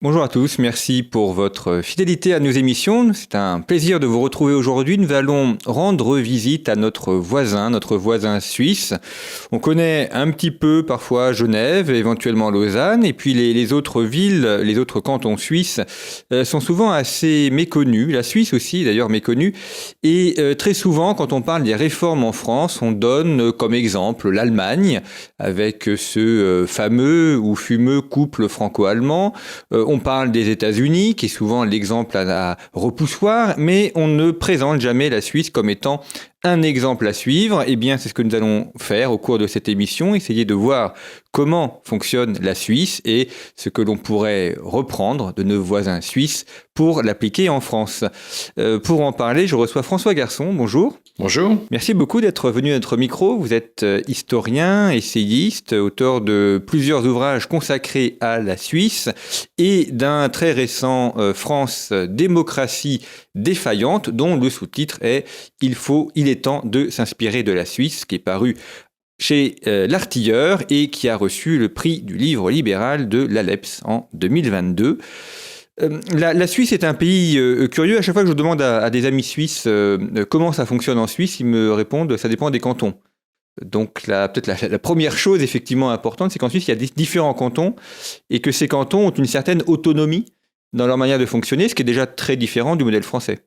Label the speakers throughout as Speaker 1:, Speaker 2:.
Speaker 1: Bonjour à tous, merci pour votre fidélité à nos émissions. C'est un plaisir de vous retrouver aujourd'hui. Nous allons rendre visite à notre voisin suisse. On connaît un petit peu parfois Genève, éventuellement Lausanne, et puis les autres villes, les autres cantons suisses sont souvent assez méconnus. La Suisse aussi d'ailleurs méconnue. Et très souvent, quand on parle des réformes en France, on donne comme exemple l'Allemagne, avec ce fameux ou fumeux couple franco-allemand. On parle des États-Unis, qui est souvent l'exemple à repoussoir, mais on ne présente jamais la Suisse comme étant un exemple à suivre. Eh bien, c'est ce que nous allons faire au cours de cette émission, essayer de voir comment fonctionne la Suisse et ce que l'on pourrait reprendre de nos voisins suisses pour l'appliquer en France. Pour en parler, je reçois François Garçon. Bonjour.
Speaker 2: Bonjour.
Speaker 1: Merci beaucoup d'être venu à notre micro. Vous êtes historien, essayiste, auteur de plusieurs ouvrages consacrés à la Suisse et d'un très récent France démocratie défaillante, dont le sous-titre est « Il est temps de s'inspirer de la Suisse », qui est paru chez l'Artilleur et qui a reçu le prix du livre libéral de l'ALEPS en 2022. La Suisse est un pays curieux. À chaque fois que je demande à des amis suisses comment ça fonctionne en Suisse, ils me répondent ça dépend des cantons. Donc peut-être la première chose effectivement importante, c'est qu'en Suisse, il y a différents cantons et que ces cantons ont une certaine autonomie dans leur manière de fonctionner, ce qui est déjà très différent du modèle français.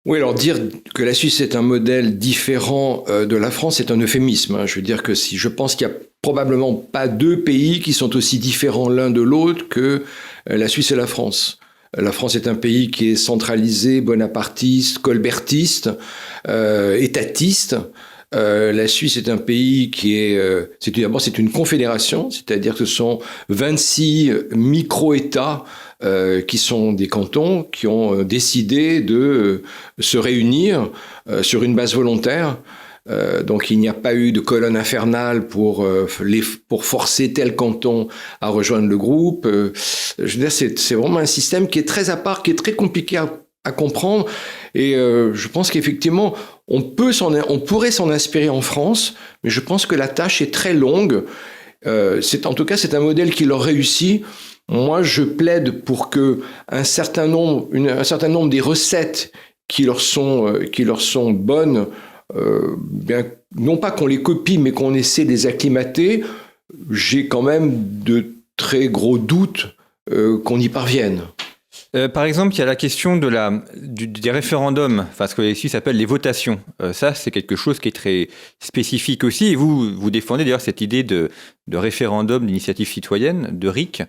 Speaker 2: Oui, alors dire que la Suisse est un modèle différent de la France, c'est un euphémisme. Je veux dire que je pense qu'il n'y a probablement pas deux pays qui sont aussi différents l'un de l'autre que la Suisse et la France. La France est un pays qui est centralisé, bonapartiste, colbertiste, étatiste. La Suisse est un pays qui est... d'abord, c'est une confédération, c'est-à-dire que ce sont 26 micro-États qui sont des cantons qui ont décidé de se réunir sur une base volontaire. Donc il n'y a pas eu de colonne infernale pour forcer tel canton à rejoindre le groupe. Je veux dire, c'est vraiment un système qui est très à part, qui est très compliqué à comprendre. Et je pense qu'effectivement, on pourrait s'en inspirer en France, mais je pense que la tâche est très longue. En tout cas, c'est un modèle qui leur réussit. Moi, je plaide pour que un certain nombre des recettes qui leur sont bonnes, non pas qu'on les copie, mais qu'on essaie de les acclimater. J'ai quand même de très gros doutes qu'on y parvienne.
Speaker 1: Par exemple, il y a la question des référendums, enfin ce que les Suisses appellent les votations. Ça, c'est quelque chose qui est très spécifique aussi. Et vous défendez d'ailleurs cette idée de référendum d'initiative citoyenne, de RIC.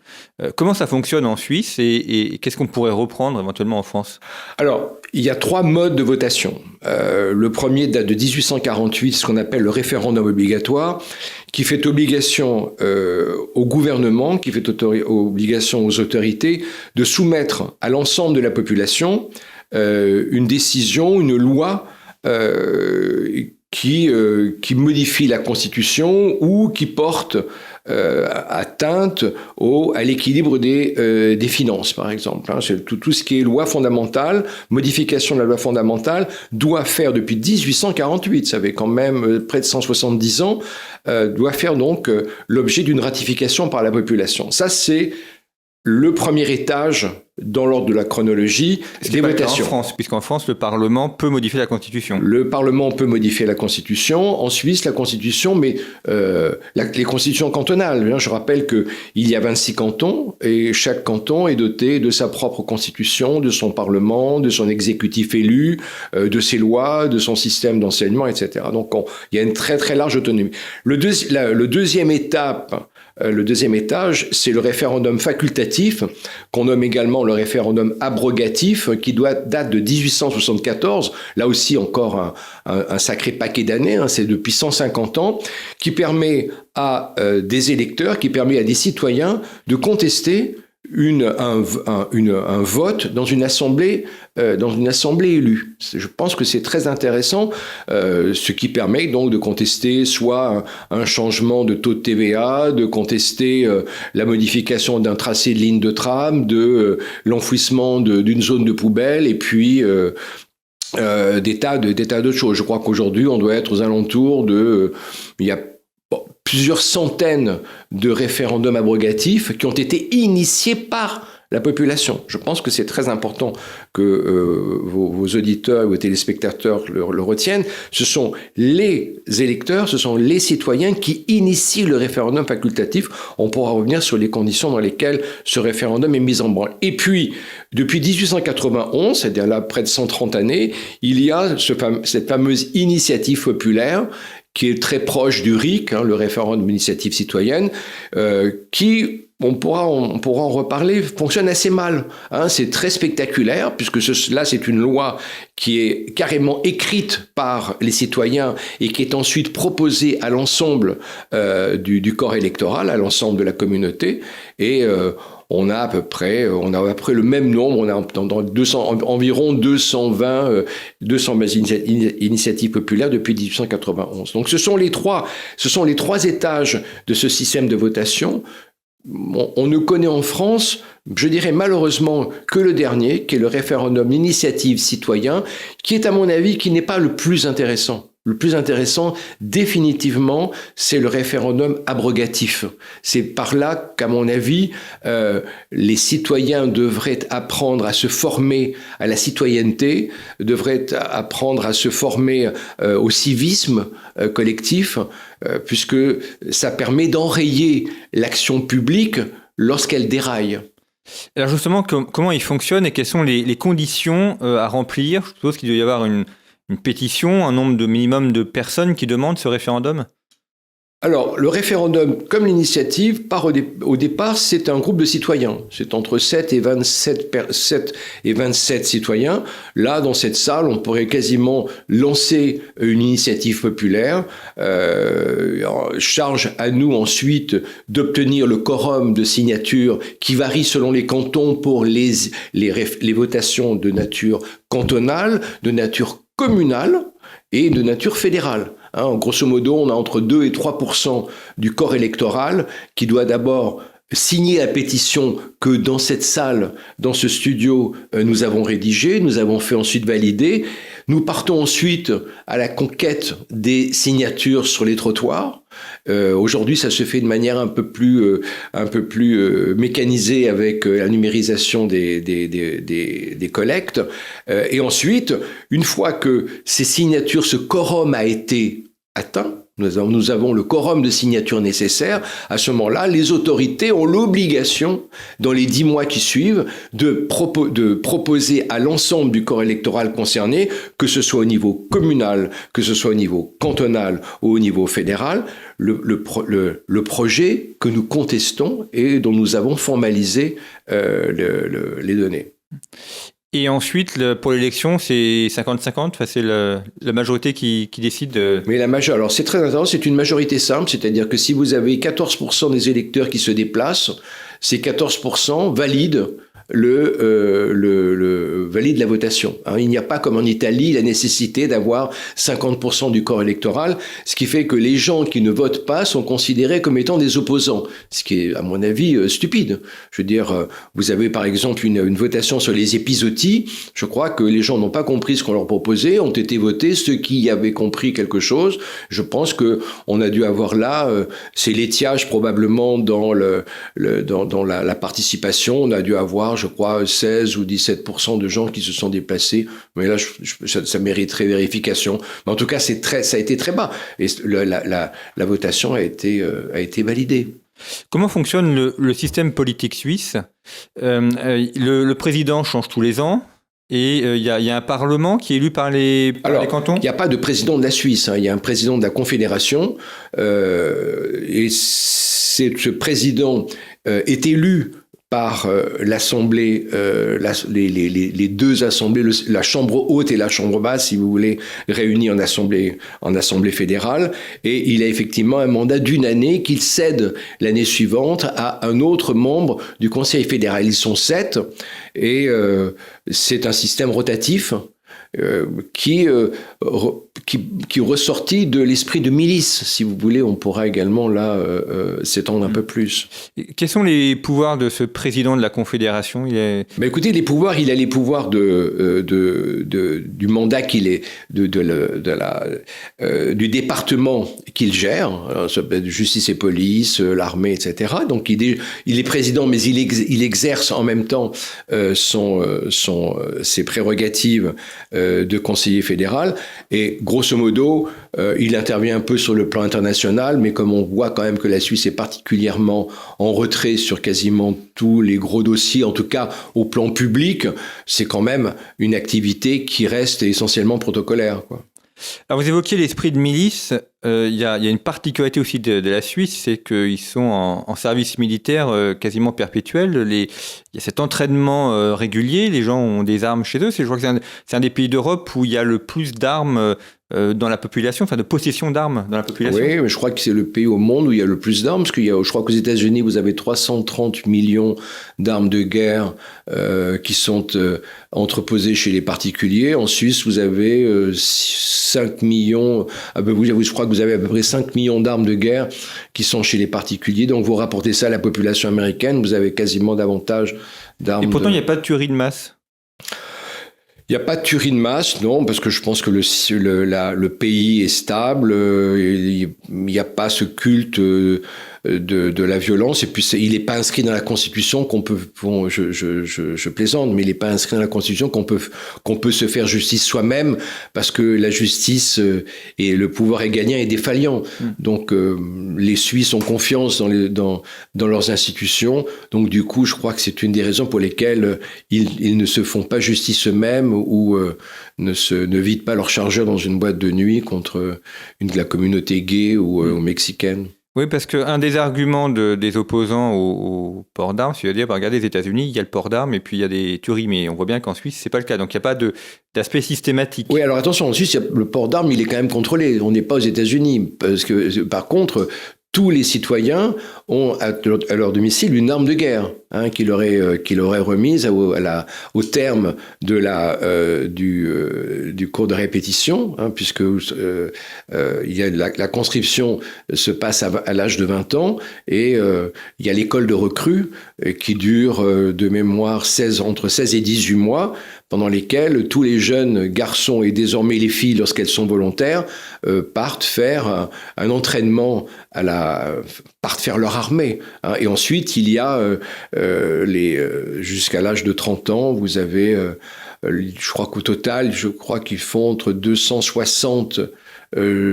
Speaker 1: Comment ça fonctionne en Suisse et qu'est-ce qu'on pourrait reprendre éventuellement en France ?
Speaker 2: Alors, il y a 3 modes de votation. Le premier date de 1848, ce qu'on appelle le référendum obligatoire, qui fait obligation au gouvernement, qui fait obligation aux autorités de soumettre à l'ensemble de la population une décision, une loi qui modifie la Constitution ou qui porte atteinte à l'équilibre des finances, par exemple. Tout ce qui est loi fondamentale, modification de la loi fondamentale, doit faire depuis 1848, ça fait quand même près de 170 ans, doit faire donc l'objet d'une ratification par la population. Ça, c'est le premier étage dans l'ordre de la chronologie des votations.
Speaker 1: En France, puisqu'en France, le Parlement peut modifier la Constitution.
Speaker 2: Le Parlement peut modifier la Constitution. En Suisse, la Constitution, mais les constitutions cantonales. Je rappelle qu'il y a 26 cantons et chaque canton est doté de sa propre constitution, de son Parlement, de son exécutif élu, de ses lois, de son système d'enseignement, etc. Donc, il y a une très très large autonomie. Le deuxième étage, c'est le référendum facultatif, qu'on nomme également le référendum abrogatif, qui date de 1874, là aussi encore un sacré paquet d'années, c'est depuis 150 ans, qui permet à des électeurs, qui permet à des citoyens de contester un vote dans une assemblée élue. Je pense que c'est très intéressant, ce qui permet donc de contester soit un changement de taux de TVA, de contester la modification d'un tracé de ligne de tram, de l'enfouissement d'une zone de poubelle, et puis des tas d'autres choses. Je crois qu'aujourd'hui, on doit être aux alentours de... plusieurs centaines de référendums abrogatifs qui ont été initiés par la population. Je pense que c'est très important que vos auditeurs et vos téléspectateurs le retiennent. Ce sont les électeurs, ce sont les citoyens qui initient le référendum facultatif. On pourra revenir sur les conditions dans lesquelles ce référendum est mis en branle. Et puis, depuis 1891, c'est-à-dire là près de 130 années, il y a cette fameuse initiative populaire qui est très proche du RIC, le référendum d'initiative citoyenne, qui, on pourra en reparler, fonctionne assez mal. C'est très spectaculaire, puisque là, c'est une loi qui est carrément écrite par les citoyens et qui est ensuite proposée à l'ensemble du corps électoral, à l'ensemble de la communauté. Et on a à peu près le même nombre, on a environ 220 initiatives populaires depuis 1891. Donc ce sont les trois étages de ce système de votation. On ne connaît en France, je dirais malheureusement, que le dernier, qui est le référendum d'initiative citoyen, qui est à mon avis, qui n'est pas le plus intéressant. Le plus intéressant, définitivement, c'est le référendum abrogatif. C'est par là qu'à mon avis, les citoyens devraient apprendre à se former à la citoyenneté, devraient apprendre à se former au civisme collectif, puisque ça permet d'enrayer l'action publique lorsqu'elle déraille.
Speaker 1: Alors justement, comment il fonctionne et quelles sont les conditions à remplir? Je suppose qu'il doit y avoir une pétition, un nombre de minimum de personnes qui demandent ce référendum?
Speaker 2: Alors, le référendum, comme l'initiative, part au départ, c'est un groupe de citoyens. C'est entre 7 et 27 citoyens. Là, dans cette salle, on pourrait quasiment lancer une initiative populaire. Charge à nous ensuite d'obtenir le quorum de signature qui varie selon les cantons pour les votations de nature cantonale, de nature communale et de nature fédérale. Grosso modo, on a entre 2 et 3% du corps électoral qui doit d'abord signer la pétition que dans cette salle, dans ce studio, nous avons rédigée, nous avons fait ensuite valider. Nous partons ensuite à la conquête des signatures sur les trottoirs. Aujourd'hui, ça se fait de manière un peu plus mécanisée avec la numérisation des collectes. Et ensuite, une fois que ces signatures, ce quorum a été atteint, nous avons le quorum de signature nécessaire. À ce moment-là, les autorités ont l'obligation, dans les 10 mois qui suivent, de proposer à l'ensemble du corps électoral concerné, que ce soit au niveau communal, que ce soit au niveau cantonal ou au niveau fédéral, le projet que nous contestons et dont nous avons formalisé les données.
Speaker 1: Et ensuite, pour l'élection, c'est 50-50, enfin, c'est la majorité qui décide.
Speaker 2: Mais alors c'est très intéressant, c'est une majorité simple, c'est-à-dire que si vous avez 14% des électeurs qui se déplacent, ces 14% valident valide la votation. Il n'y a pas, comme en Italie, la nécessité d'avoir 50% du corps électoral, ce qui fait que les gens qui ne votent pas sont considérés comme étant des opposants, ce qui est, à mon avis, stupide. Je veux dire, vous avez par exemple une votation sur les épizooties. Je crois que les gens n'ont pas compris ce qu'on leur proposait, ont été votés. Ceux qui avaient compris quelque chose, je pense que on a dû avoir là ces laitiages probablement dans la participation. On a dû avoir, je crois, 16 ou 17% de gens qui se sont déplacés. Mais là, ça mériterait vérification. Mais en tout cas, ça a été très bas. Et la votation a été validée.
Speaker 1: Comment fonctionne le système politique suisse? Le président change tous les ans. Et il y a un parlement qui est élu par les cantons?
Speaker 2: Il n'y a pas de président de la Suisse. Il y a un président de la Confédération. Et ce président est élu par l'Assemblée, les deux assemblées, la Chambre haute et la Chambre basse, si vous voulez, réunies en assemblée fédérale. Et il a effectivement un mandat d'1 année qu'il cède l'année suivante à un autre membre du Conseil fédéral. Ils sont 7 et c'est un système rotatif. qui ressortit de l'esprit de milice, si vous voulez. On pourra également là s'étendre un peu plus.
Speaker 1: Quels sont les pouvoirs de ce président de la Confédération?
Speaker 2: Écoutez, il a les pouvoirs du mandat qu'il est, du département qu'il gère, justice et police, l'armée, etc. Donc il est président, mais il exerce en même temps ses prérogatives de conseiller fédéral. Et grosso modo, il intervient un peu sur le plan international, mais comme on voit quand même que la Suisse est particulièrement en retrait sur quasiment tous les gros dossiers, en tout cas au plan public, c'est quand même une activité qui reste essentiellement protocolaire, quoi.
Speaker 1: Alors vous évoquiez l'esprit de milice. Il y a une particularité aussi de la Suisse, c'est qu'ils sont en service militaire quasiment perpétuel. Il y a cet entraînement régulier, les gens ont des armes chez eux. Je crois que c'est un des pays d'Europe où il y a le plus d'armes dans la population, enfin de possession d'armes dans la population.
Speaker 2: Oui, mais je crois que c'est le pays au monde où il y a le plus d'armes, parce je crois qu'aux États-Unis, vous avez 330 millions d'armes de guerre qui sont entreposées chez les particuliers. En Suisse, vous avez 5 millions, je crois que vous avez à peu près 5 millions d'armes de guerre qui sont chez les particuliers. Donc vous rapportez ça à la population américaine, vous avez quasiment davantage d'armes.
Speaker 1: Et pourtant, il n'y a pas de tuerie de masse.
Speaker 2: Il n'y a pas de tuerie de masse, non, parce que je pense que le pays est stable, il n'y a pas ce culte de la violence, et puis il n'est pas inscrit dans la Constitution je plaisante, mais il n'est pas inscrit dans la Constitution qu'on peut se faire justice soi-même, parce que la justice et le pouvoir régalien est défaillant. Donc les Suisses ont confiance dans leurs institutions, donc du coup je crois que c'est une des raisons pour lesquelles ils ne se font pas justice eux-mêmes ou ne vident pas leur chargeur dans une boîte de nuit contre la communauté gay ou mexicaine.
Speaker 1: Oui, parce qu'un des arguments des opposants au port d'armes, c'est-à-dire, regardez, les États-Unis, il y a le port d'armes et puis il y a des tueries, mais on voit bien qu'en Suisse, c'est pas le cas. Donc il n'y a pas d'aspect systématique.
Speaker 2: Oui, alors attention, en Suisse, le port d'armes, il est quand même contrôlé. On n'est pas aux États-Unis. Parce que, par contre, tous les citoyens ont à leur domicile une arme de guerre qu'il aurait remise au terme du cours de répétition, puisque il y a la conscription se passe à l'âge de 20 ans et il y a l'école de recrues qui dure de mémoire entre 16 et 18 mois, pendant lesquels tous les jeunes garçons et désormais les filles, lorsqu'elles sont volontaires, partent faire un entraînement partent faire leur armée. Et ensuite, il y a jusqu'à l'âge de 30 ans, vous avez, je crois qu'au total, qu'ils font entre 260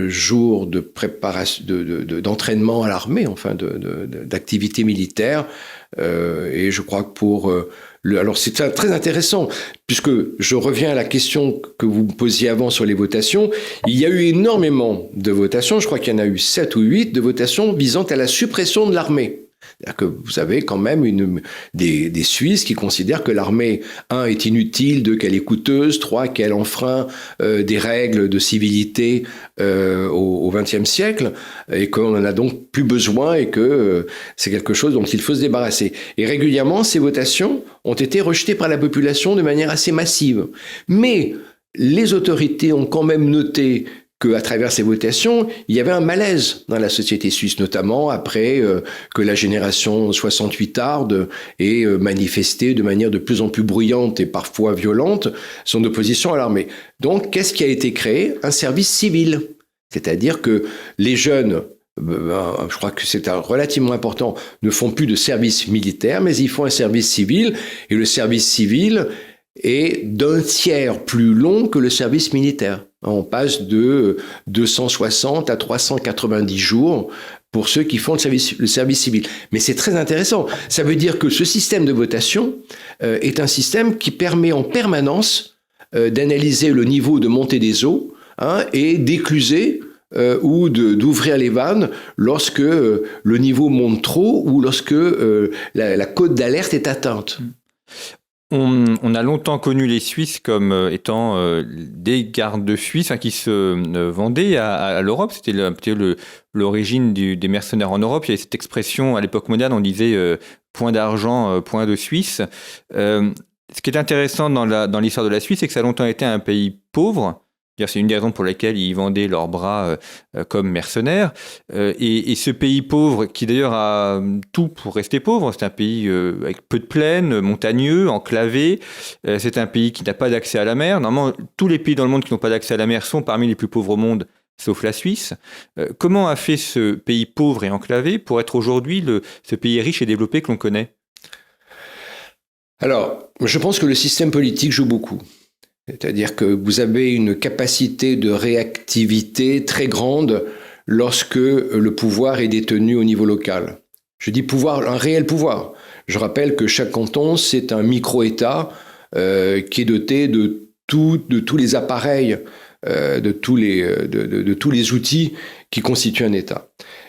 Speaker 2: jours de préparation, d'entraînement à l'armée, enfin d'activité militaire. Et je crois que alors c'est très intéressant, puisque je reviens à la question que vous me posiez avant sur les votations. Il y a eu énormément de votations, je crois qu'il y en a eu 7 ou 8 de votations visant à la suppression de l'armée. C'est-à-dire que vous avez quand même des Suisses qui considèrent que l'armée, 1, est inutile, 2, qu'elle est coûteuse, 3, qu'elle enfreint des règles de civilité au XXe siècle, et qu'on en a donc plus besoin et que c'est quelque chose dont il faut se débarrasser. Et régulièrement, ces votations ont été rejetées par la population de manière assez massive. Mais les autorités ont quand même noté qu'à travers ces votations, il y avait un malaise dans la société suisse, notamment après que la génération 68 tarde ait manifesté de manière de plus en plus bruyante et parfois violente son opposition à l'armée. Donc, qu'est-ce qui a été créé? Un service civil. C'est-à-dire que les jeunes, je crois que c'est relativement important, ne font plus de service militaire, mais ils font un service civil, et le service civil est d'un tiers plus long que le service militaire. On passe de 260 à 390 jours pour ceux qui font le service civil. Mais c'est très intéressant. Ça veut dire que ce système de votation est un système qui permet en permanence d'analyser le niveau de montée des eaux et d'écluser ou d'ouvrir les vannes lorsque le niveau monte trop ou lorsque la cote d'alerte est atteinte.
Speaker 1: On a longtemps connu les Suisses comme étant des gardes suisses qui se vendaient à l'Europe. C'était l'origine des mercenaires en Europe. Il y avait cette expression à l'époque moderne, on disait point d'argent, point de Suisse. Ce qui est intéressant dans l'histoire de la Suisse, c'est que ça a longtemps été un pays pauvre. C'est une des raisons pour lesquelles ils vendaient leurs bras comme mercenaires. Et ce pays pauvre, qui d'ailleurs a tout pour rester pauvre, c'est un pays avec peu de plaines, montagneux, enclavé. C'est un pays qui n'a pas d'accès à la mer. Normalement, tous les pays dans le monde qui n'ont pas d'accès à la mer sont parmi les plus pauvres au monde, sauf la Suisse. Comment a fait ce pays pauvre et enclavé pour être aujourd'hui ce pays riche et développé que l'on connaît ?
Speaker 2: Alors, je pense que le système politique joue beaucoup. C'est-à-dire que vous avez une capacité de réactivité très grande lorsque le pouvoir est détenu au niveau local. Je dis pouvoir, un réel pouvoir. Je rappelle que chaque canton, c'est un micro-État qui est doté de tous les appareils, de tous les outils qui constituent un État.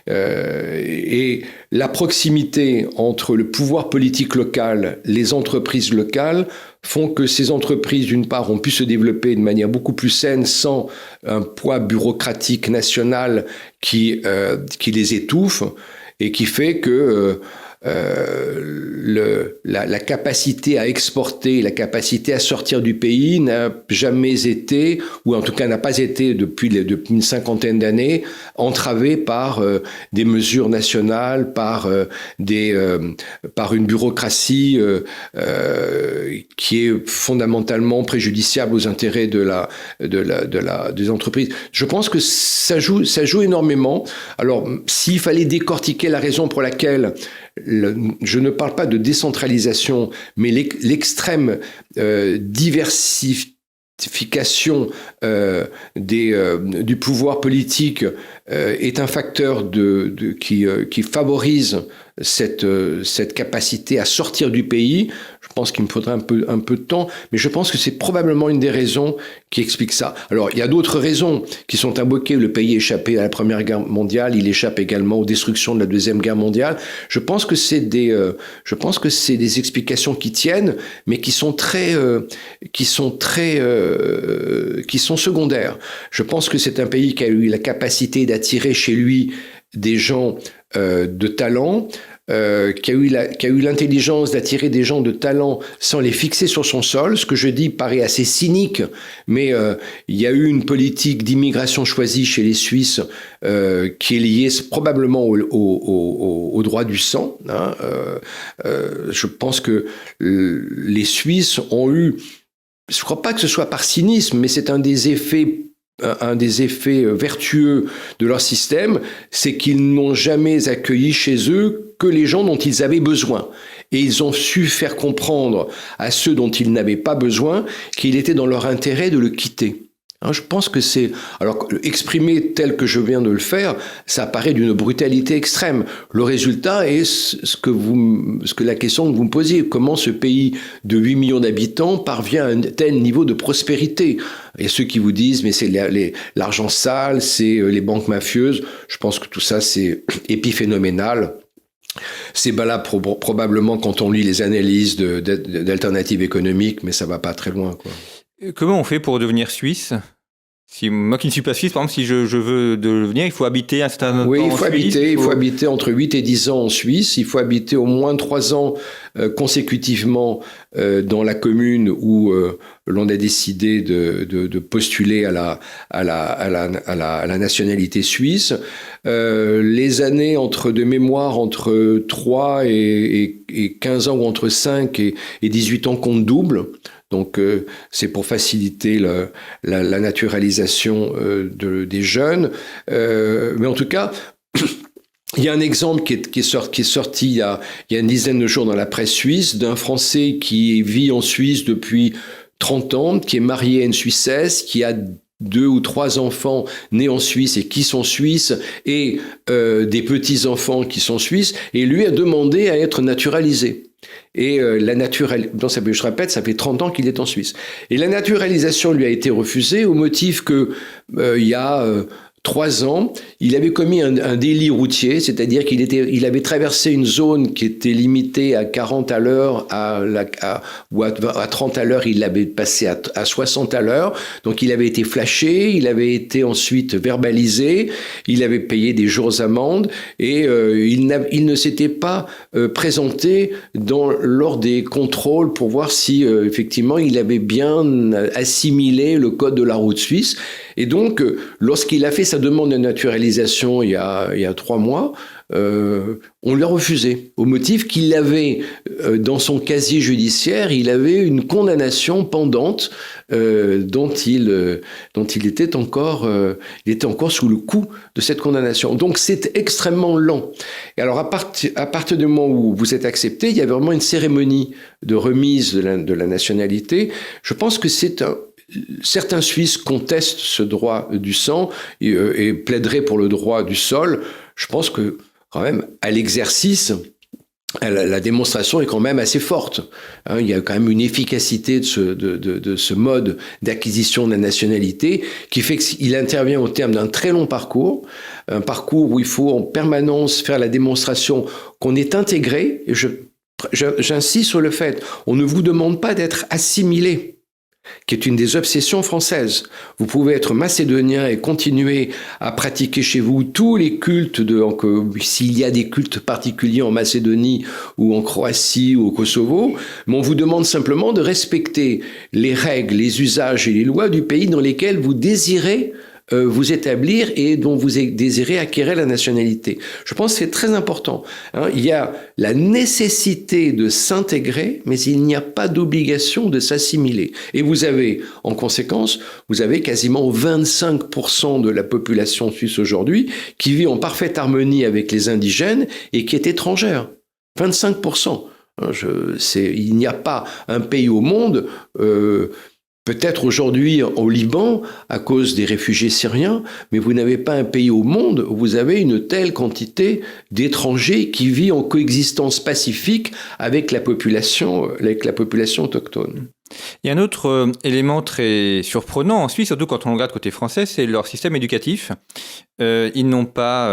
Speaker 2: Et la proximité entre le pouvoir politique local, les entreprises locales, font que ces entreprises, d'une part, ont pu se développer de manière beaucoup plus saine sans un poids bureaucratique national qui les étouffe et qui fait que la capacité à exporter, la capacité à sortir du pays n'a jamais été, ou en tout cas n'a pas été depuis une cinquantaine d'années, entravée par des mesures nationales, par une bureaucratie qui est fondamentalement préjudiciable aux intérêts des entreprises. Je pense que ça joue énormément. Alors, s'il fallait décortiquer la raison pour laquelle je ne parle pas de décentralisation, mais l'extrême diversification du pouvoir politique est un facteur qui favorise cette capacité à sortir du pays. Je pense qu'il me faudrait un peu de temps, mais je pense que c'est probablement une des raisons qui explique ça. Alors, il y a d'autres raisons qui sont invoquées. Le pays échappé à la Première Guerre mondiale, il échappe également aux destructions de la Deuxième Guerre mondiale. Je pense que c'est des explications qui tiennent, mais qui sont secondaires. Je pense que c'est un pays qui a eu la capacité d'attirer chez lui des gens de talent, qui a eu l'intelligence d'attirer des gens de talent sans les fixer sur son sol. Ce que je dis paraît assez cynique, mais il y a eu une politique d'immigration choisie chez les Suisses qui est liée probablement au droit du sang. Hein. Je pense que les Suisses ont eu, je ne crois pas que ce soit par cynisme, mais c'est un des effets vertueux de leur système, c'est qu'ils n'ont jamais accueilli chez eux que les gens dont ils avaient besoin. Et ils ont su faire comprendre à ceux dont ils n'avaient pas besoin qu'il était dans leur intérêt de le quitter. Je pense que c'est... Alors, exprimer tel que je viens de le faire, ça paraît d'une brutalité extrême. Le résultat est la question que vous me posiez. Comment ce pays de 8 millions d'habitants parvient à un tel niveau de prospérité ? Il y a ceux qui vous disent, mais c'est l'argent sale, c'est les banques mafieuses. Je pense que tout ça, c'est épiphénoménal. C'est valable probablement quand on lit les analyses d'alternatives économiques, mais ça va pas très loin, quoi.
Speaker 1: Comment on fait pour devenir suisse ? Moi qui ne suis pas suisse, par exemple, si je veux devenir, il faut habiter un certain temps en Suisse.
Speaker 2: Il faut habiter entre 8 et 10 ans en Suisse. Il faut habiter au moins 3 ans consécutivement dans la commune où l'on a décidé de postuler à la nationalité suisse. Les années entre 3 et 15 ans ou entre 5 et 18 ans comptent double. Donc, c'est pour faciliter la naturalisation des jeunes. Mais en tout cas, il y a un exemple qui est sorti il y a une dizaine de jours dans la presse suisse d'un Français qui vit en Suisse depuis 30 ans, qui est marié à une Suissesse, qui a 2 ou 3 enfants nés en Suisse et qui sont suisses, et des petits-enfants qui sont suisses, et lui a demandé à être naturalisé. Et je répète, ça fait 30 ans qu'il est en Suisse. Et la naturalisation lui a été refusée au motif que il y a 3 ans, il avait commis un délit routier, c'est-à-dire qu'il avait traversé une zone qui était limitée à 40 à l'heure, ou à 30 à l'heure, il l'avait passé à 60 à l'heure. Donc il avait été flashé, il avait été ensuite verbalisé, il avait payé des jours d'amende et il ne s'était pas présenté lors des contrôles pour voir si effectivement il avait bien assimilé le code de la route suisse. Et donc, lorsqu'il a fait sa demande de naturalisation il y a 3 mois, on lui a refusé, au motif qu'il avait, dans son casier judiciaire, il avait une condamnation pendante dont il était encore sous le coup de cette condamnation. Donc, c'est extrêmement lent. Et alors, à partir du moment où vous êtes accepté, il y a vraiment une cérémonie de remise de la nationalité. Je pense que certains Suisses contestent ce droit du sang et plaideraient pour le droit du sol. Je pense que, quand même, à l'exercice, la démonstration est quand même assez forte. Il y a quand même une efficacité de ce mode d'acquisition de la nationalité qui fait qu'il intervient au terme d'un très long parcours, un parcours où il faut en permanence faire la démonstration qu'on est intégré. Et j'insiste sur le fait, on ne vous demande pas d'être assimilé, qui est une des obsessions françaises. Vous pouvez être macédonien et continuer à pratiquer chez vous tous les cultes, s'il y a des cultes particuliers en Macédonie ou en Croatie ou au Kosovo, mais on vous demande simplement de respecter les règles, les usages et les lois du pays dans lesquels vous désirez vous établir et dont vous désirez acquérir la nationalité. Je pense que c'est très important. Il y a la nécessité de s'intégrer, mais il n'y a pas d'obligation de s'assimiler. Et vous avez, en conséquence, quasiment 25% de la population suisse aujourd'hui qui vit en parfaite harmonie avec les indigènes et qui est étrangère. 25%. Il n'y a pas un pays au monde... Peut-être aujourd'hui au Liban, à cause des réfugiés syriens, mais vous n'avez pas un pays au monde où vous avez une telle quantité d'étrangers qui vit en coexistence pacifique avec la population autochtone.
Speaker 1: Il y a un autre élément très surprenant en Suisse, surtout quand on regarde côté français, c'est leur système éducatif. Ils n'ont pas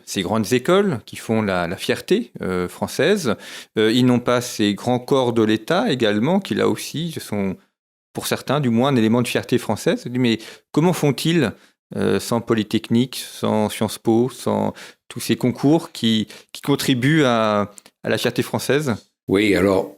Speaker 1: ces grandes écoles qui font la fierté française. Ils n'ont pas ces grands corps de l'État également, qui là aussi sont... pour certains, du moins, un élément de fierté française. Mais comment font-ils sans Polytechnique, sans Sciences Po, sans tous ces concours qui contribuent à la fierté française?
Speaker 2: Oui, alors,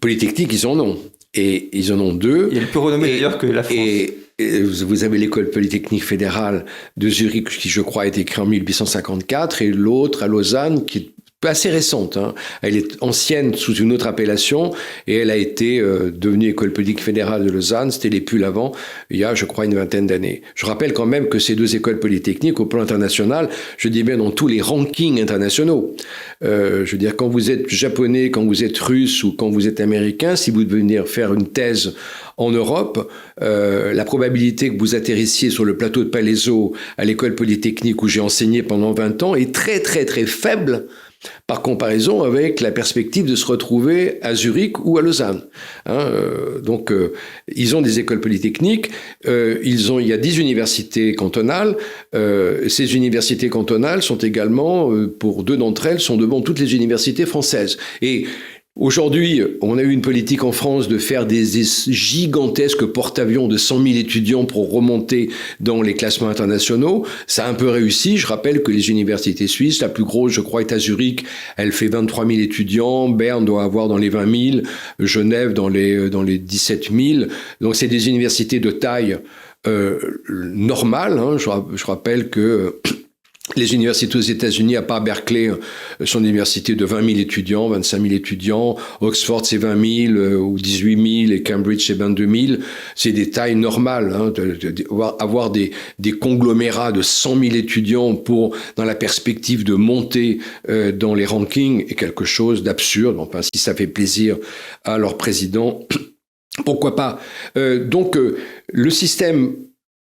Speaker 2: Polytechnique, ils en ont. Et ils en ont 2.
Speaker 1: Et elle peut renommer d'ailleurs que la France.
Speaker 2: Et vous avez l'école polytechnique fédérale de Zurich, qui je crois a été créée en 1854, et l'autre à Lausanne, qui est assez récente. Elle est ancienne sous une autre appellation et elle a été devenue École politique fédérale de Lausanne. C'était les PUL avant, il y a, je crois, une 20aine d'années. Je rappelle quand même que ces 2 écoles polytechniques, au plan international, je dis bien dans tous les rankings internationaux. Je veux dire, quand vous êtes japonais, quand vous êtes russe ou quand vous êtes américain, si vous devez venir faire une thèse en Europe, la probabilité que vous atterrissiez sur le plateau de Palaiseau à l'école polytechnique où j'ai enseigné pendant 20 ans est très très très faible par comparaison avec la perspective de se retrouver à Zurich ou à Lausanne. Donc, ils ont des écoles polytechniques, il y a 10 universités cantonales. Ces universités cantonales sont également, pour 2 d'entre elles, sont devant toutes les universités françaises. Et aujourd'hui, on a eu une politique en France de faire des gigantesques porte-avions de 100 000 étudiants pour remonter dans les classements internationaux. Ça a un peu réussi. Je rappelle que les universités suisses, la plus grosse, je crois, est à Zurich. Elle fait 23 000 étudiants. Berne doit avoir dans les 20 000. Genève dans les 17 000. Donc, c'est des universités de taille normale. Je rappelle que... les universités aux États-Unis, à part Berkeley, sont des universités de 20 000 étudiants, 25 000 étudiants. Oxford, c'est 20 000 ou 18 000 et Cambridge, c'est 22 000. C'est des tailles normales. Avoir des conglomérats de 100 000 étudiants dans la perspective de monter dans les rankings est quelque chose d'absurde. Enfin, si ça fait plaisir à leur président, pourquoi pas. Donc, le système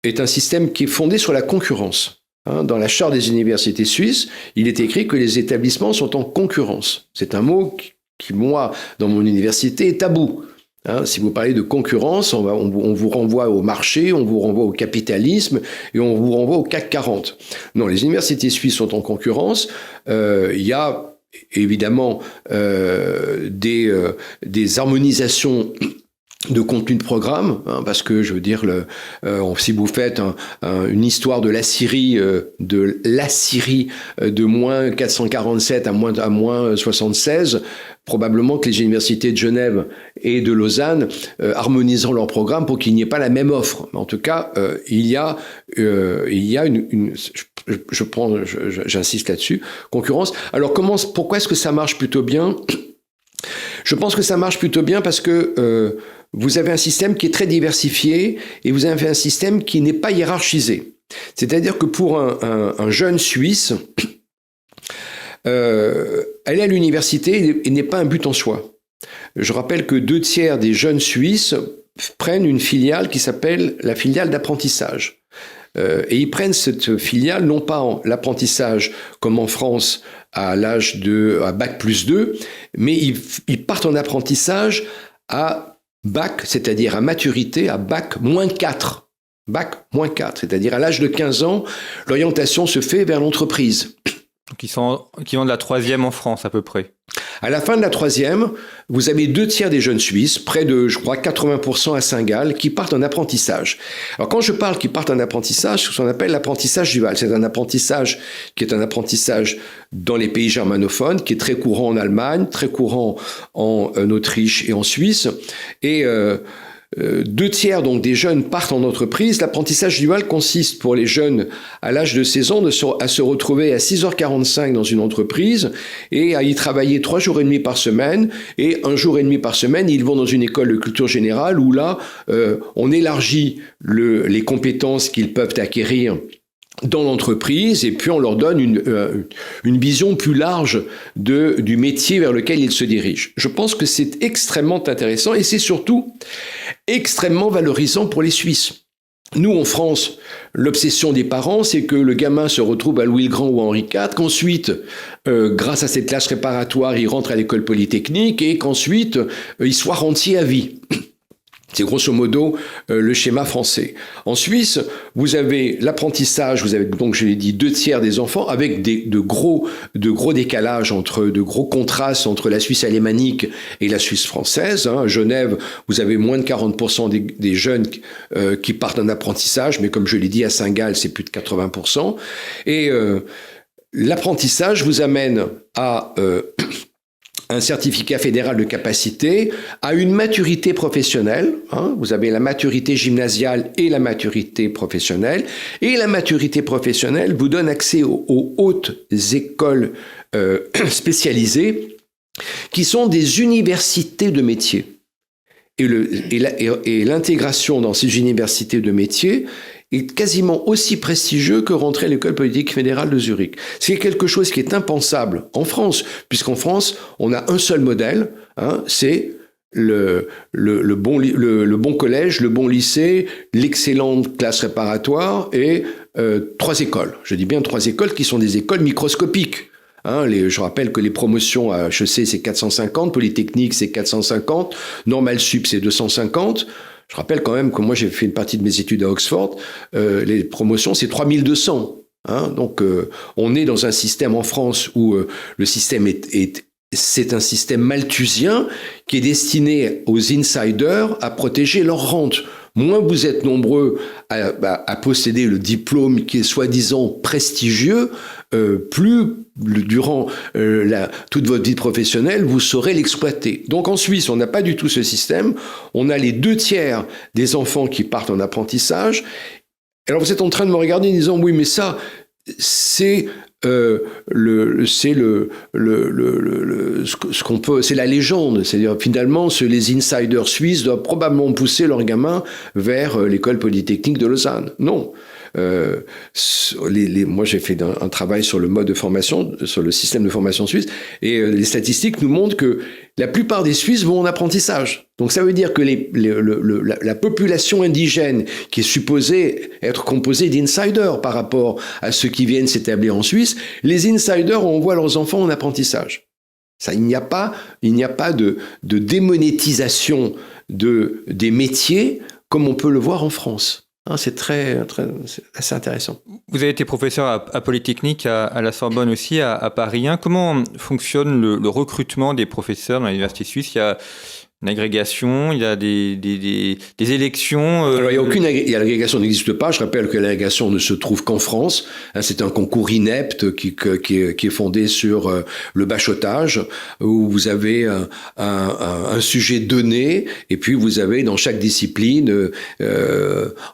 Speaker 2: est un système qui est fondé sur la concurrence. Dans la charte des universités suisses, il est écrit que les établissements sont en concurrence. C'est un mot qui, moi, dans mon université, est tabou. Si vous parlez de concurrence, on vous renvoie au marché, on vous renvoie au capitalisme et on vous renvoie au CAC 40. Non, les universités suisses sont en concurrence. Il y a évidemment des harmonisations de contenu de programme, parce que je veux dire, si vous faites une histoire de l'Assyrie, de moins 447 à moins 76, probablement que les universités de Genève et de Lausanne harmonisant leur programme pour qu'il n'y ait pas la même offre. En tout cas, il y a j'insiste là-dessus, concurrence. Alors pourquoi est-ce que ça marche plutôt bien ? Je pense que ça marche plutôt bien parce que vous avez un système qui est très diversifié et vous avez un système qui n'est pas hiérarchisé. C'est-à-dire que pour un jeune Suisse, aller à l'université n'est pas un but en soi. Je rappelle que 2/3 des jeunes Suisses prennent une filiale qui s'appelle la filiale d'apprentissage. Et ils prennent cette filiale, non pas l'apprentissage comme en France à l'âge à bac+2, mais ils partent en apprentissage à bac, c'est-à-dire à maturité, à bac-4. Bac-4, c'est-à-dire à l'âge de 15 ans, l'orientation se fait vers l'entreprise.
Speaker 1: Qui ont de la 3e en France à peu près.
Speaker 2: À la fin de la 3e, vous avez 2/3 des jeunes Suisses, près de, je crois, 80% à Saint-Gall, qui partent en apprentissage. Alors quand je parle qu'ils partent en apprentissage, c'est ce qu'on appelle l'apprentissage dual. C'est un apprentissage qui est un apprentissage dans les pays germanophones, qui est très courant en Allemagne, très courant en Autriche et en Suisse. Et 2/3 donc des jeunes partent en entreprise. L'apprentissage dual consiste pour les jeunes à l'âge de 16 ans à se retrouver à 6h45 dans une entreprise et à y travailler 3 jours et demi par semaine. Et 1 jour et demi par semaine, ils vont dans une école de culture générale où là, on élargit les compétences qu'ils peuvent acquérir dans l'entreprise, et puis on leur donne une vision plus large du métier vers lequel ils se dirigent. Je pense que c'est extrêmement intéressant et c'est surtout extrêmement valorisant pour les Suisses. Nous, en France, l'obsession des parents, c'est que le gamin se retrouve à Louis-le-Grand ou à Henri IV, qu'ensuite, grâce à cette classe préparatoire, il rentre à l'école polytechnique et qu'ensuite, il soit rentier à vie. C'est grosso modo le schéma français. En Suisse, vous avez l'apprentissage, vous avez donc, je l'ai dit, 2/3 des enfants, avec de gros décalages, de gros contrastes entre la Suisse alémanique et la Suisse française. À Genève, vous avez moins de 40% des jeunes qui partent en apprentissage, mais comme je l'ai dit, à Saint-Gall, c'est plus de 80%. Et l'apprentissage vous amène à un certificat fédéral de capacité, à une maturité professionnelle. Vous avez la maturité gymnasiale et la maturité professionnelle. Et la maturité professionnelle vous donne accès aux hautes écoles spécialisées, qui sont des universités de métiers. Et l'intégration dans ces universités de métiers est quasiment aussi prestigieux que rentrer à l'école politique fédérale de Zurich. C'est quelque chose qui est impensable en France, puisqu'en France, on a un seul modèle, c'est le bon collège, le bon lycée, l'excellente classe préparatoire et 3 écoles. Je dis bien 3 écoles qui sont des écoles microscopiques. Je rappelle que les promotions à HEC, c'est 450, Polytechnique, c'est 450, Normal Sup, c'est 250. Je rappelle quand même que moi, j'ai fait une partie de mes études à Oxford. Les promotions, c'est 3200. Donc, on est dans un système en France où le système c'est un système malthusien qui est destiné aux insiders à protéger leur rente. Moins vous êtes nombreux à posséder le diplôme qui est soi-disant prestigieux, plus durant toute votre vie professionnelle, vous saurez l'exploiter. Donc en Suisse, on n'a pas du tout ce système. On a les 2/3 des enfants qui partent en apprentissage. Alors vous êtes en train de me regarder en disant, oui, mais ça, c'est c'est la légende. C'est-à-dire, finalement, les insiders suisses doivent probablement pousser leurs gamins vers l'école polytechnique de Lausanne. Non. Moi, j'ai fait un travail sur le mode de formation, sur le système de formation suisse, et les statistiques nous montrent que la plupart des Suisses vont en apprentissage. Donc, ça veut dire que la population indigène, qui est supposée être composée d'insiders par rapport à ceux qui viennent s'établir en Suisse, les insiders envoient leurs enfants en apprentissage. Ça, il n'y a pas de démonétisation des métiers comme on peut le voir en France. C'est c'est assez intéressant.
Speaker 1: Vous avez été professeur à Polytechnique, à la Sorbonne aussi, à Paris 1. Comment fonctionne le recrutement des professeurs dans l'université suisse? Il y a une agrégation, il y a des élections.
Speaker 2: Alors, l'agrégation n'existe pas. Je rappelle que l'agrégation ne se trouve qu'en France. C'est un concours inepte qui est fondé sur le bachotage, où vous avez un sujet donné, et puis vous avez dans chaque discipline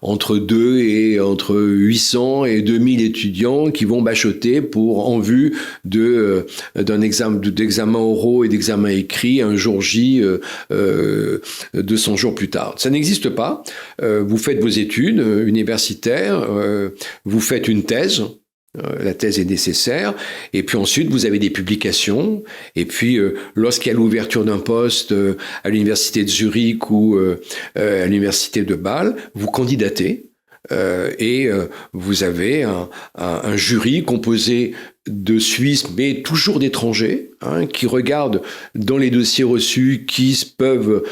Speaker 2: entre 800 et 2000 étudiants qui vont bachoter en vue d'examens oraux et d'examens écrits un jour J 200 jours plus tard. Ça n'existe pas. Vous faites vos études universitaires, vous faites une thèse. La thèse est nécessaire. Et puis ensuite, vous avez des publications. Et puis, lorsqu'il y a l'ouverture d'un poste à l'université de Zurich ou à l'université de Bâle, vous candidatez. Et vous avez un jury composé de Suisses, mais toujours d'étrangers, qui regardent dans les dossiers reçus qui peuvent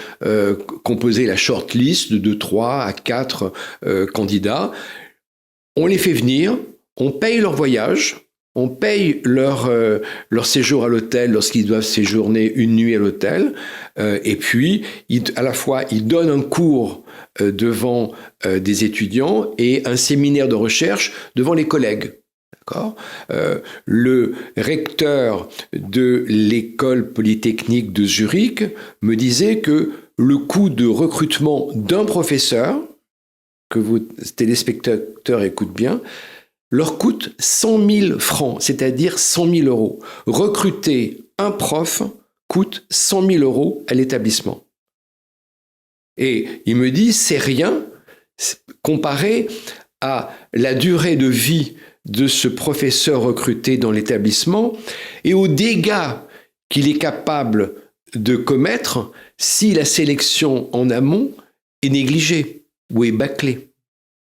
Speaker 2: composer la shortlist de 3 à 4 candidats. On les fait venir, on paye leur voyage, on paye leur séjour à l'hôtel lorsqu'ils doivent séjourner une nuit à l'hôtel, et puis à la fois ils donnent un cours devant des étudiants et un séminaire de recherche devant les collègues. D'accord ? Le recteur de l'école polytechnique de Zurich me disait que le coût de recrutement d'un professeur, que vos téléspectateurs écoutent bien, leur coûte 100 000 francs, c'est-à-dire 100 000 euros. Recruter un prof coûte 100 000 euros à l'établissement. Et il me dit, c'est rien comparé à la durée de vie de ce professeur recruté dans l'établissement et aux dégâts qu'il est capable de commettre si la sélection en amont est négligée ou est bâclée.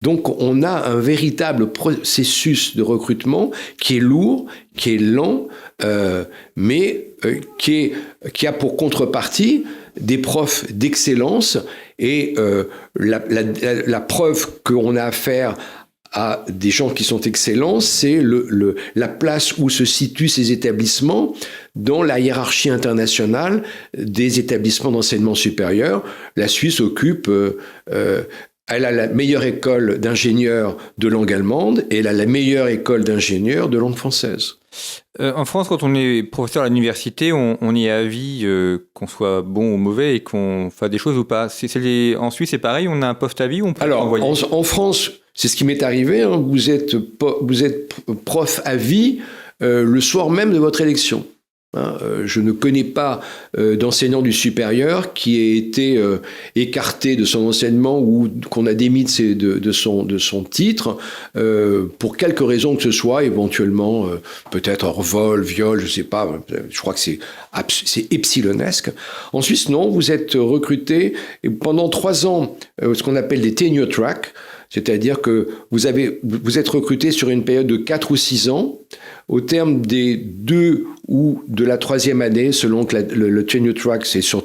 Speaker 2: Donc on a un véritable processus de recrutement qui est lourd, qui est lent, mais qui a pour contrepartie des profs d'excellence et la preuve qu'on a affaire à des gens qui sont excellents, c'est la place où se situent ces établissements dans la hiérarchie internationale des établissements d'enseignement supérieur. La Suisse occupe... elle a la meilleure école d'ingénieurs de langue allemande et elle a la meilleure école d'ingénieurs de langue française.
Speaker 1: En France, quand on est professeur à l'université, on est à vie qu'on soit bon ou mauvais et qu'on fasse des choses ou pas. En Suisse, c'est pareil, on a un poste à vie ou on peut envoyer ?
Speaker 2: En France, c'est ce qui m'est arrivé. Vous êtes prof à vie le soir même de votre élection. Je ne connais pas d'enseignant du supérieur qui ait été écarté de son enseignement ou qu'on a démis de son titre pour quelque raison que ce soit, éventuellement peut-être hors vol, viol, je ne sais pas, je crois que c'est epsilonesque. En Suisse, non, vous êtes recruté et pendant 3 ans, ce qu'on appelle des tenure track, c'est-à-dire que vous êtes recruté sur une période de 4 ou 6 ans. Au terme des 2 ou de la 3e année, selon que le tenure track, c'est sur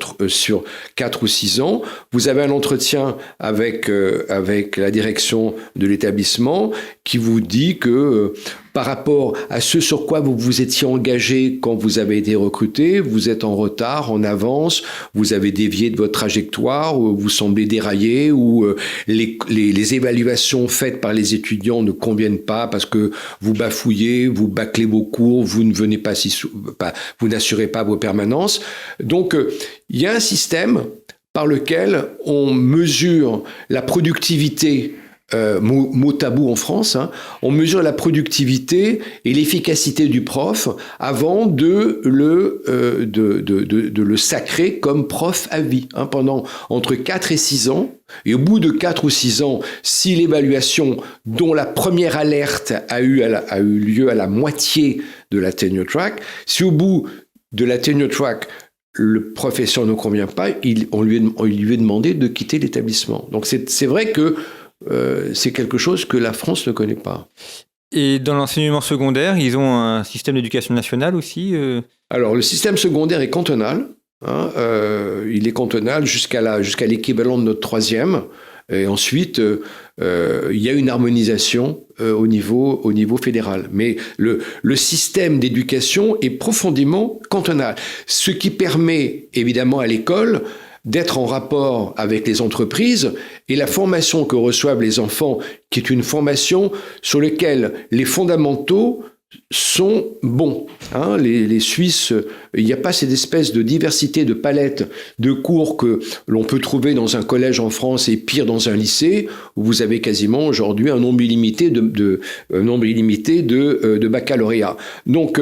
Speaker 2: 4 ou 6 ans, vous avez un entretien avec la direction de l'établissement qui vous dit que par rapport à ce sur quoi vous vous étiez engagé quand vous avez été recruté, vous êtes en retard, en avance, vous avez dévié de votre trajectoire, ou vous semblez dérailler, ou les évaluations faites par les étudiants ne conviennent pas parce que vous bafouillez, vous bâclez vos cours, vous ne venez pas vous n'assurez pas vos permanences. Donc, il y a un système par lequel on mesure la productivité, mot tabou en France, on mesure la productivité et l'efficacité du prof avant de le sacrer comme prof à vie, pendant entre 4 et 6 ans. Et au bout de 4 ou 6 ans, si l'évaluation dont la première alerte a eu lieu à la moitié de la tenure track, si au bout de la tenure track, le professeur ne convient pas, on lui est demandé de quitter l'établissement. Donc c'est vrai que c'est quelque chose que la France ne connaît pas.
Speaker 1: Et dans l'enseignement secondaire, ils ont un système d'éducation nationale aussi
Speaker 2: Alors, le système secondaire est cantonal. Il est cantonal jusqu'à l'équivalent de notre troisième. Et ensuite, il y a une harmonisation au niveau fédéral. Mais le système d'éducation est profondément cantonal. Ce qui permet évidemment à l'école d'être en rapport avec les entreprises et la formation que reçoivent les enfants, qui est une formation sur laquelle les fondamentaux sont bons. Les Suisses, il n'y a pas cette espèce de diversité de palette de cours que l'on peut trouver dans un collège en France et pire dans un lycée, où vous avez quasiment aujourd'hui un nombre illimité de baccalauréat. Donc,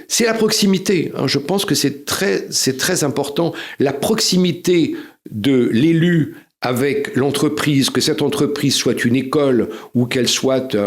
Speaker 2: c'est la proximité. Je pense que c'est très important, la proximité de l'élu avec l'entreprise, que cette entreprise soit une école ou qu'elle soit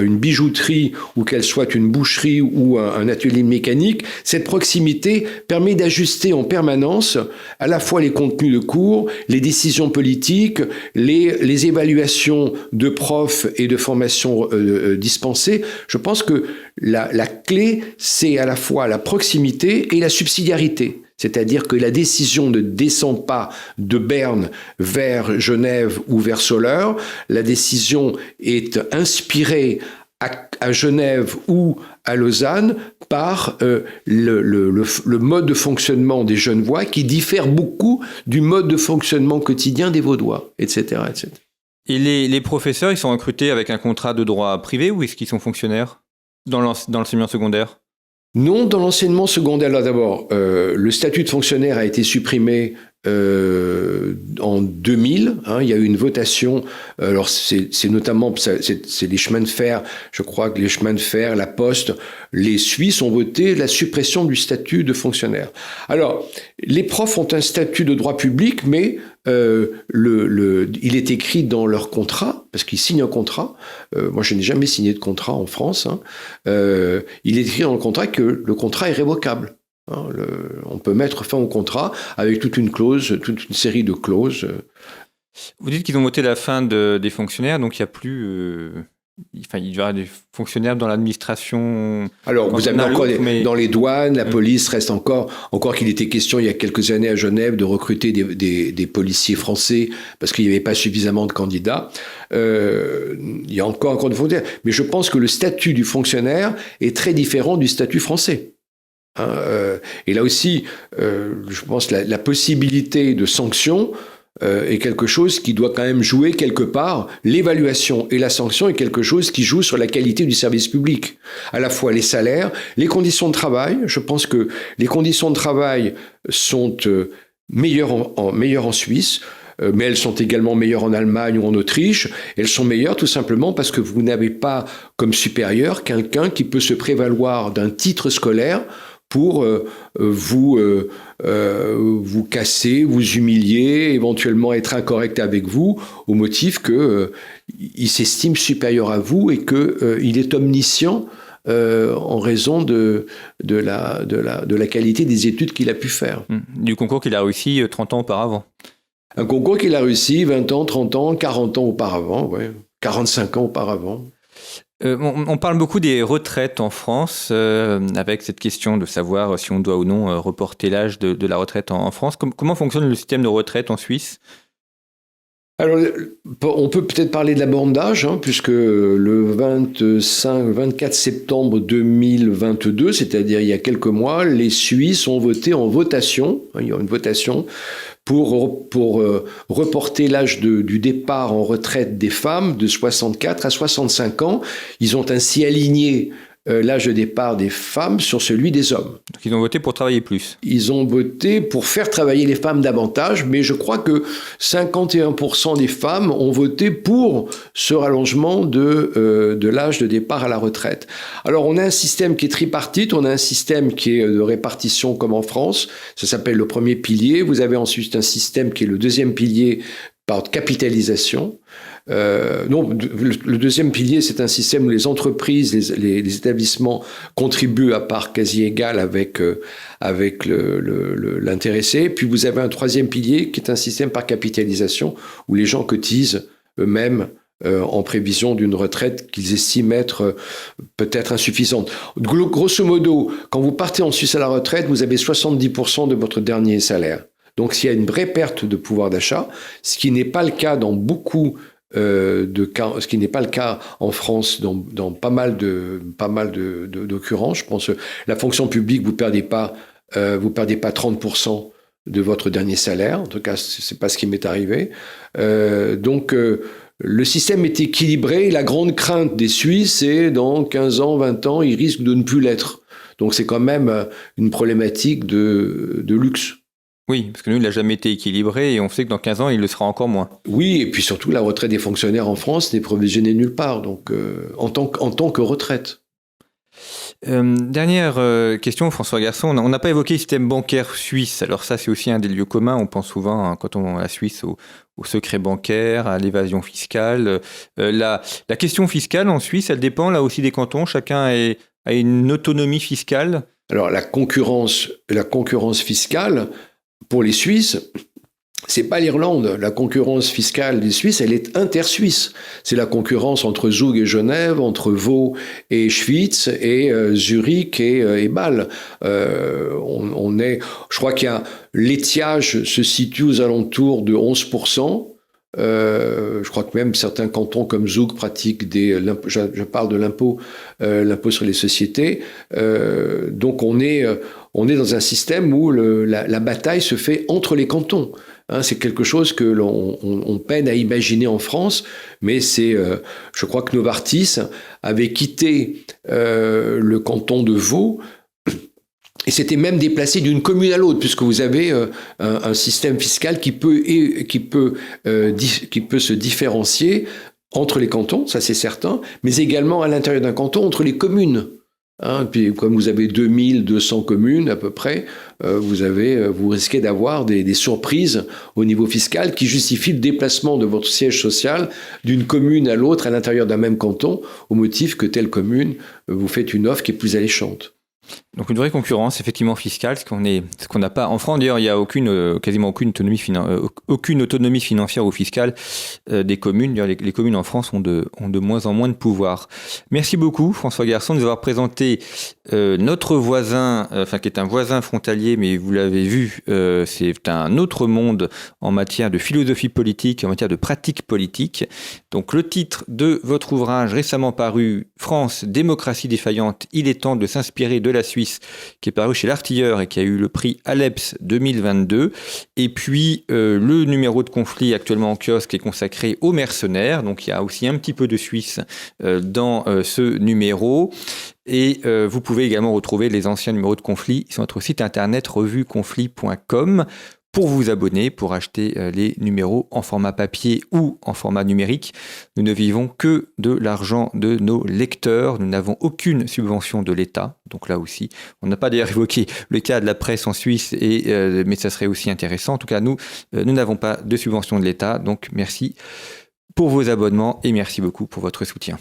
Speaker 2: une bijouterie ou qu'elle soit une boucherie ou un atelier mécanique, cette proximité permet d'ajuster en permanence à la fois les contenus de cours, les décisions politiques, les évaluations de profs et de formations dispensées. Je pense que la clé, c'est à la fois la proximité et la subsidiarité. C'est-à-dire que la décision ne descend pas de Berne vers Genève ou vers Soleure. La décision est inspirée à Genève ou à Lausanne par le mode de fonctionnement des Genevois qui diffère beaucoup du mode de fonctionnement quotidien des Vaudois, etc., etc.
Speaker 1: Et les professeurs, ils sont recrutés avec un contrat de droit privé ou est-ce qu'ils sont fonctionnaires dans l'enseignement secondaire ?
Speaker 2: Non, dans l'enseignement secondaire, là d'abord, le statut de fonctionnaire a été supprimé en 2000. Il y a eu une votation. Alors c'est notamment c'est les chemins de fer. Je crois que les chemins de fer, la Poste, les Suisses ont voté la suppression du statut de fonctionnaire. Alors les profs ont un statut de droit public, mais il est écrit dans leur contrat, parce qu'ils signent un contrat. Moi, je n'ai jamais signé de contrat en France. Il est écrit dans le contrat que le contrat est révocable. On peut mettre fin au contrat avec toute une série de clauses.
Speaker 1: Vous dites qu'ils ont voté la fin des fonctionnaires, donc il n'y a plus... il y aura des fonctionnaires dans l'administration.
Speaker 2: Alors, vous avez encore dans les douanes, la police reste encore qu'il était question il y a quelques années à Genève de recruter des policiers français parce qu'il n'y avait pas suffisamment de candidats. Il y a encore des fonctionnaires. Mais je pense que le statut du fonctionnaire est très différent du statut français. Et là aussi, je pense que la possibilité de sanction est quelque chose qui doit quand même jouer quelque part. L'évaluation et la sanction est quelque chose qui joue sur la qualité du service public. À la fois les salaires, les conditions de travail. Je pense que les conditions de travail sont meilleures en Suisse. Mais elles sont également meilleures en Allemagne ou en Autriche. Elles sont meilleures tout simplement parce que vous n'avez pas comme supérieur quelqu'un qui peut se prévaloir d'un titre scolaire pour vous casser, vous humilier, éventuellement être incorrect avec vous, au motif qu'il s'estime supérieur à vous et qu'il est omniscient en raison de la qualité des études qu'il a pu faire.
Speaker 1: Du concours qu'il a réussi 30 ans auparavant.
Speaker 2: Un concours qu'il a réussi 20 ans, 30 ans, 40 ans auparavant, 45 ans auparavant.
Speaker 1: On parle beaucoup des retraites en France, avec cette question de savoir si on doit ou non reporter l'âge de la retraite en France. Comment fonctionne le système de retraite en Suisse ?
Speaker 2: Alors, on peut peut-être parler de la borne d'âge, puisque le 24 septembre 2022, c'est-à-dire il y a quelques mois, les Suisses ont voté en votation, il y a une votation, pour reporter l'âge du départ en retraite des femmes de 64 à 65 ans. Ils ont ainsi aligné l'âge de départ des femmes sur celui des hommes.
Speaker 1: Donc ils ont voté pour travailler plus.
Speaker 2: Ils ont voté pour faire travailler les femmes davantage, mais je crois que 51% des femmes ont voté pour ce rallongement de l'âge de départ à la retraite. Alors on a un système qui est tripartite, on a un système qui est de répartition comme en France, ça s'appelle le premier pilier, vous avez ensuite un système qui est le deuxième pilier par capitalisation. Le deuxième pilier, c'est un système où les entreprises, les établissements contribuent à part quasi égale avec l'intéressé. Puis vous avez un troisième pilier qui est un système par capitalisation où les gens cotisent eux-mêmes en prévision d'une retraite qu'ils estiment être peut-être insuffisante. Grosso modo, quand vous partez en Suisse à la retraite, vous avez 70% de votre dernier salaire. Donc s'il y a une vraie perte de pouvoir d'achat, ce qui n'est pas le cas dans beaucoup de cas, ce qui n'est pas le cas en France dans pas mal d'occurrences. Je pense que la fonction publique, vous perdez pas 30% de votre dernier salaire. En tout cas, c'est pas ce qui m'est arrivé. Donc le système est équilibré. La grande crainte des Suisses, c'est dans 15 ans, 20 ans, ils risquent de ne plus l'être. Donc c'est quand même une problématique de luxe.
Speaker 1: Oui, parce que nous, il n'a jamais été équilibré et on sait que dans 15 ans, il le sera encore moins.
Speaker 2: Oui, et puis surtout, la retraite des fonctionnaires en France n'est provisionnée nulle part, donc en tant que retraite.
Speaker 1: Dernière question, François Garçon. On n'a pas évoqué le système bancaire suisse. Alors ça, c'est aussi un des lieux communs. On pense souvent, quand on à la Suisse, au secret bancaire, à l'évasion fiscale. La question fiscale en Suisse, elle dépend là aussi des cantons. Chacun a une autonomie fiscale.
Speaker 2: Alors la concurrence fiscale pour les Suisses, c'est pas l'Irlande. La concurrence fiscale des Suisses, elle est inter-suisse. C'est la concurrence entre Zug et Genève, entre Vaud et Schwyz, et Zurich et Bâle. Je crois l'étiage se situe aux alentours de 11%. Je crois que même certains cantons comme Zug pratiquent je parle de l'impôt sur les sociétés. Donc on est dans un système où la bataille se fait entre les cantons. C'est quelque chose que l'on peine à imaginer en France, mais je crois que Novartis avait quitté le canton de Vaud et s'était même déplacé d'une commune à l'autre, puisque vous avez un système fiscal qui peut se différencier entre les cantons, ça c'est certain, mais également à l'intérieur d'un canton entre les communes. Puis comme vous avez 2200 communes à peu près, vous risquez d'avoir des surprises au niveau fiscal qui justifient le déplacement de votre siège social d'une commune à l'autre à l'intérieur d'un même canton, au motif que telle commune vous fait une offre qui est plus alléchante.
Speaker 1: Donc une vraie concurrence effectivement fiscale, ce qu'on n'a pas en France. D'ailleurs, il n'y a quasiment aucune autonomie financière ou fiscale des communes. D'ailleurs, les communes en France ont de moins en moins de pouvoir. Merci beaucoup François Garçon de nous avoir présenté notre voisin, qui est un voisin frontalier, mais vous l'avez vu, c'est un autre monde en matière de philosophie politique, en matière de pratique politique. Donc le titre de votre ouvrage récemment paru, France, démocratie défaillante, il est temps de s'inspirer de la Suisse, qui est paru chez l'Artilleur et qui a eu le prix Aleps 2022. Et puis le numéro de conflit actuellement en kiosque est consacré aux mercenaires. Donc il y a aussi un petit peu de Suisse dans ce numéro. Et vous pouvez également retrouver les anciens numéros de conflit sur notre site internet revueconflit.com pour vous abonner, pour acheter les numéros en format papier ou en format numérique. Nous ne vivons que de l'argent de nos lecteurs. Nous n'avons aucune subvention de l'État. Donc là aussi, on n'a pas d'ailleurs évoqué le cas de la presse en Suisse, mais ça serait aussi intéressant. En tout cas, nous n'avons pas de subvention de l'État. Donc merci pour vos abonnements et merci beaucoup pour votre soutien.